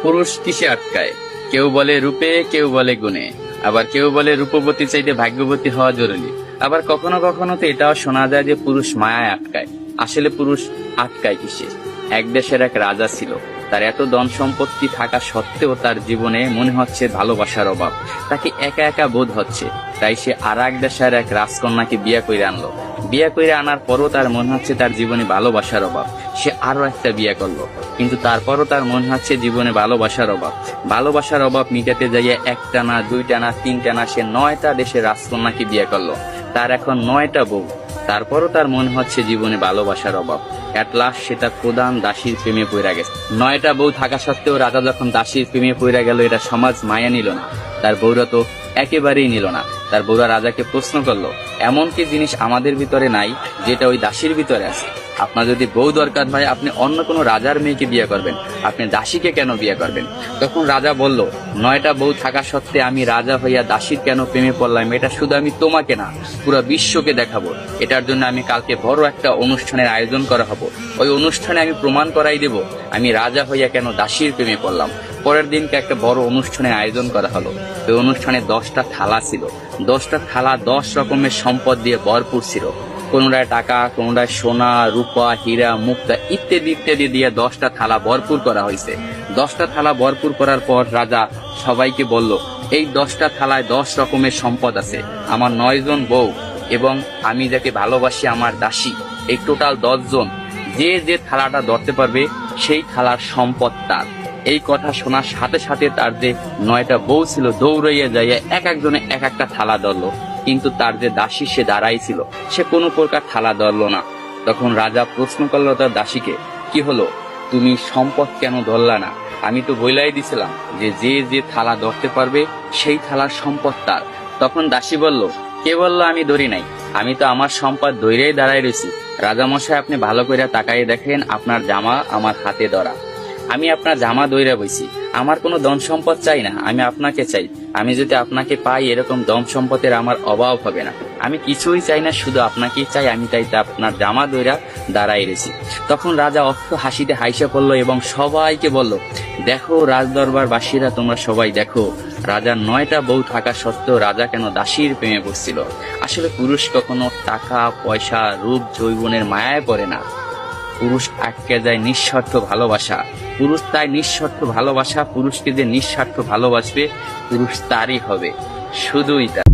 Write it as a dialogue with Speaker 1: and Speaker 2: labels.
Speaker 1: পুরুষ কিসে আটকায়? কেউ বলে রূপে, কেউ বলে গুণে, আবার কেউ বলে রূপবতী চাইতে ভাগ্যবতী হওয়া জরুরি। আবার কখনো কখনো তো এটাও শোনা যায় যে পুরুষ মায়ায় আটকায়। আসলে পুরুষ আটকায় কিসে? এক দেশের এক রাজা ছিল। তার এত ধন সম্পত্তি থাকা সত্ত্বেও তার জীবনে মনে হচ্ছে ভালোবাসার অভাব। তাকে একা একা বোধ হচ্ছে। তাই সে আর এক দেশের এক রাজকন্যাকে বিয়ে করে আনলো। বিয়ে করে আনার পরও তার মনে হচ্ছে তার জীবনে ভালোবাসার অভাব। সে আরো একটা বিয়ে করলো, কিন্তু তারপরও তার মনে হচ্ছে জীবনে ভালোবাসার অভাব। ভালোবাসার অভাব মিটাতে যাইয়া একটা না, দুইটা না, তিনটা না, সে 9টা দেশের রাজকন্যাকে বিয়ে করলো। তার এখন 9টা বউ। তারপরও তার মনে হচ্ছে জীবনে ভালোবাসার অভাব। এট লাস্ট সে তার প্রধান দাসীর প্রেমে পড়ে গেছে। 9টা বউ থাকা সত্ত্বেও রাজা যখন দাসীর প্রেমে পড়ে গেল, এটা সমাজ মায়া নিল না। তার বউরা তো একেবারেই নিল না। তার বউরা রাজাকে প্রশ্ন করলো, এমন কি জিনিস আমাদের ভিতরে নাই যেটা ওই দাসীর ভিতরে আছে? আপনার যদি বউ দরকার হয়, আপনি অন্য কোনো রাজার মেয়েকে বিয়ে করবেন, আপনি দাসীকে কেন বিয়ে করবেন? তখন রাজা বলল, 9টা বউ থাকা সত্ত্বে আমি রাজা হইয়া দাসীর কেন প্রেমে পড়লাম, এটা শুধু আমি তোমাকে না, পুরো বিশ্বকে দেখাবো। এটার জন্য আমি কালকে বড় একটা অনুষ্ঠানের আয়োজন করা হবো। ওই অনুষ্ঠানে আমি প্রমাণ করাই দেব আমি রাজা হইয়া কেন দাসীর প্রেমে পড়লাম। পরের দিনকে একটা বড় অনুষ্ঠানের আয়োজন করা হলো। ওই অনুষ্ঠানে 10টা থালা ছিল। 10টা থালা 10 রকমের সম্পদ দিয়ে ভরপুর ছিল। কোনটায় টাকা, কোনটায় সোনা, রূপা, হীরা, মুক্তা ইত্যাদি ইত্যাদি দিয়ে 10টা থালা ভরপুর করা হয়েছে। 10টা থালা ভরপুর করার পর রাজা সবাইকে বলল, এই 10টা থালায় 10 রকমের সম্পদ আছে। আমার 9 জন বউ এবং আমি যাকে ভালোবাসি আমার দাসী, এই টোটাল 10 জন। যে যে থালাটা ধরতে পারবে সেই থালার সম্পদ তার। এই কথা শোনার সাথে সাথে তার যে 9টা বউ ছিল দৌড়াইয়া যাইয়া এক একজনে এক একটা থালা ধরলো, কিন্তু তার যে দাসী সে দাঁড়াই ছিল, সে কোনো প্রকার থালা ধরলো না। তখন রাজা প্রশ্ন করলো তার দাসীকে, কি হলো, তুমি সম্পদ কেন ধরলা না? আমি তো বইলাই দিছিলাম যে যে যে থালা ধরতে পারবে সেই থালার সম্পদ তার। তখন দাসী বলল, কে বললো আমি ধরি নাই? আমি তো আমার সম্পদ ধইরেই দাঁড়াই রয়েছি। রাজামশাই, আপনি ভালো করে তাকাই দেখেন, আপনার জামা আমার হাতে ধরা। আমি আপনার জামা দইরা বইছি। আমার কোনো ধন সম্পদ চাই না, আমি আপনাকে চাই। আমি যদি আপনাকে পাই, এরকম ধন সম্পদের আমার অভাব হবে না। আমি কিছুই চাই না, শুধু আপনাকেই চাই। আমি তাই আপনার জামা দইরা দাঁড়াই রয়েছি। তখন রাজা অর্থ হাসিতে হাইসা পড়লো এবং সবাইকে বলল, দেখো রাজদরবারবাসীরা, তোমরা সবাই দেখো, রাজার 9টা বউ থাকা সত্ত্বেও রাজা কেন দাসীর প্রেমে পড়ছিল। আসলে পুরুষ কখনো টাকা, পয়সা, রূপ, যৌবনের মায়ায় পড়ে না। পুরুষ আটকে যায় নিঃস্বার্থ ভালোবাসা। পুরুষ তাই নিঃস্বার্থ ভালোবাসা। পুরুষকে যে নিঃস্বার্থ ভালোবাসবে, পুরুষ তারই হবে, শুধুই তার।